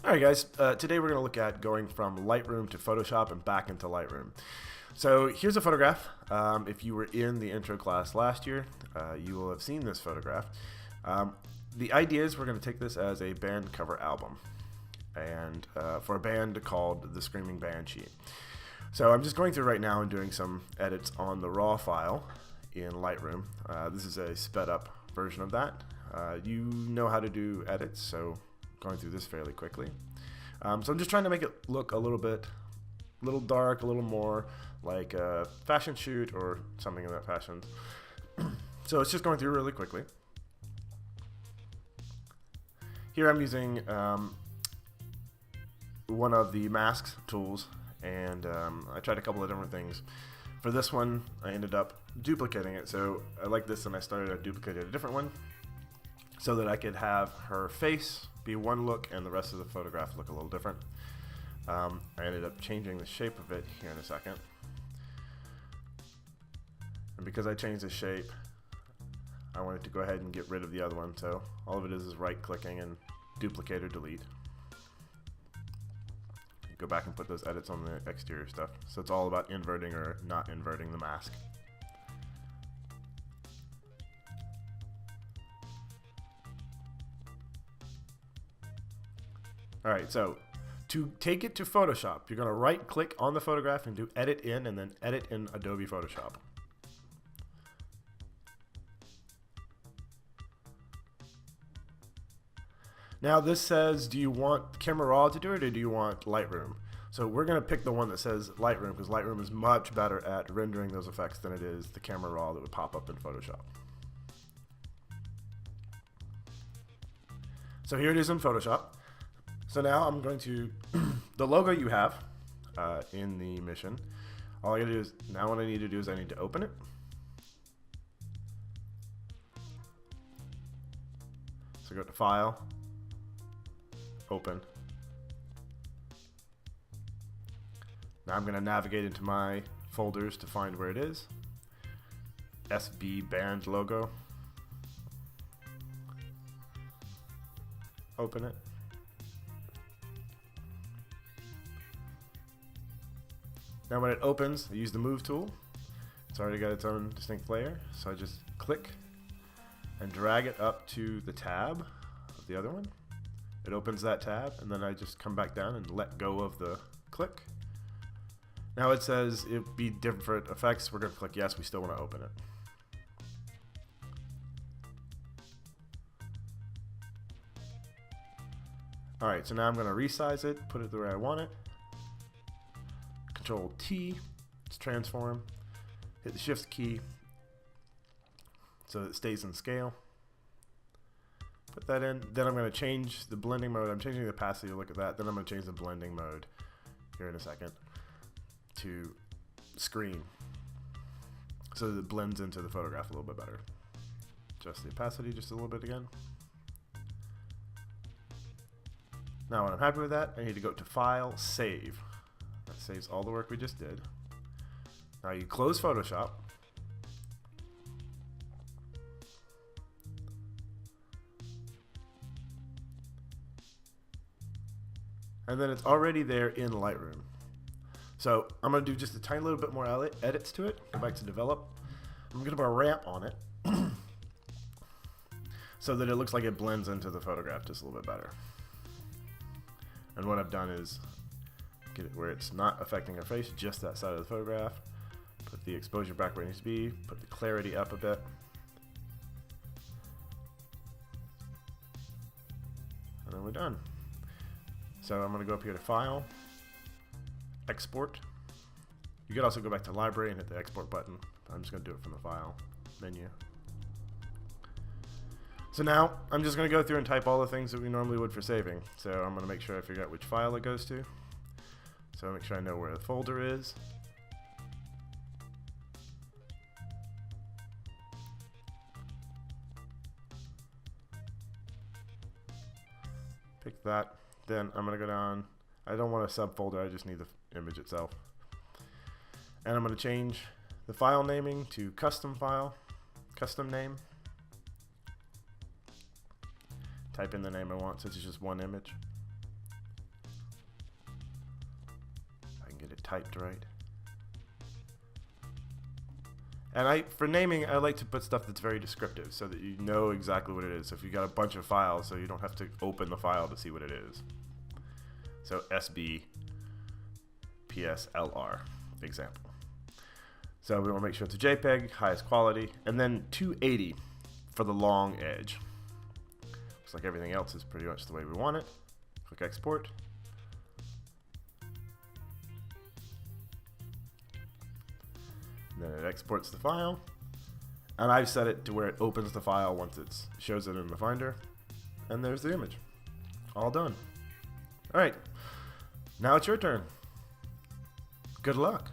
Alright guys, today we're going to look at going from Lightroom to Photoshop and back into Lightroom. So here's a photograph. If you were in the intro class last year, you will have seen this photograph. The idea is we're going to take this as a band cover album, and for a band called the Screaming Banshee. So I'm just going through right now and doing some edits on the raw file in Lightroom. This is a sped up version of that. You know how to do edits, so going through this fairly quickly. So I'm just trying to make it look a little dark, a little more like a fashion shoot or something in that fashion. So it's just going through really quickly. Here I'm using one of the masks tools, and I tried a couple of different things. For this one, I ended up duplicating it. So I like this, and I started to duplicate a different one so that I could have her face be one look and the rest of the photograph look a little different. I ended up changing the shape of it here in a second. And because I changed the shape, I wanted to go ahead and get rid of the other one. So all of it is right clicking and duplicate or delete. Go back and put those edits on the exterior stuff. So it's all about inverting or not inverting the mask. Alright, so to take it to Photoshop, you're going to right click on the photograph and do edit in, and then edit in Adobe Photoshop. Now this says, do you want Camera Raw to do it or do you want Lightroom? So we're going to pick the one that says Lightroom, because Lightroom is much better at rendering those effects than it is the Camera Raw that would pop up in Photoshop. So here it is in Photoshop. So now I'm going to, the logo you have in the mission, all I gotta do is, now what I need to do is I need to open it. So go to File, Open. Now I'm gonna navigate into my folders to find where it is. SB Band logo. Open it. Now when it opens, I use the Move tool. It's already got its own distinct layer, so I just click and drag it up to the tab of the other one. It opens that tab, and then I just come back down and let go of the click. Now it says it'd be different effects. We're going to click yes, we still want to open it. Alright, so now I'm going to resize it, put it the way I want it. Control T, it's transform, hit the shift key so that it stays in scale. Put that in, then I'm going to change the blending mode. I'm changing the opacity, look at that. Then I'm going to change the blending mode here in a second to screen so that it blends into the photograph a little bit better. Adjust the opacity just a little bit again. Now when I'm happy with that, I need to go to File, Save. That saves all the work we just did. Now you close Photoshop. And then it's already there in Lightroom. So I'm going to do just a tiny little bit more edits to it. Go back to Develop. I'm going to put a ramp on it so that it looks like it blends into the photograph just a little bit better. And what I've done is get it where it's not affecting her face, just that side of the photograph. Put the exposure back where it needs to be. Put the clarity up a bit. And then we're done. So I'm going to go up here to File, Export. You could also go back to Library and hit the Export button. I'm just going to do it from the File menu. So now I'm just going to go through and type all the things that we normally would for saving. So I'm going to make sure I figure out which file it goes to. So make sure I know where the folder is. Pick that. Then I'm going to go down. I don't want a subfolder, I just need the image itself. And I'm going to change the file naming to custom file, custom name. Type in the name I want since it's just one image. typed right. And for naming, I like to put stuff that's very descriptive so that you know exactly what it is. So if you've got a bunch of files, so you don't have to open the file to see what it is. So SB PSLR example. So we want to make sure it's a JPEG, highest quality, and then 280 for the long edge. Looks like everything else is pretty much the way we want it. Click export. And then it exports the file. And I've set it to where it opens the file once it shows it in the Finder. And there's the image. All done. All right. Now it's your turn. Good luck.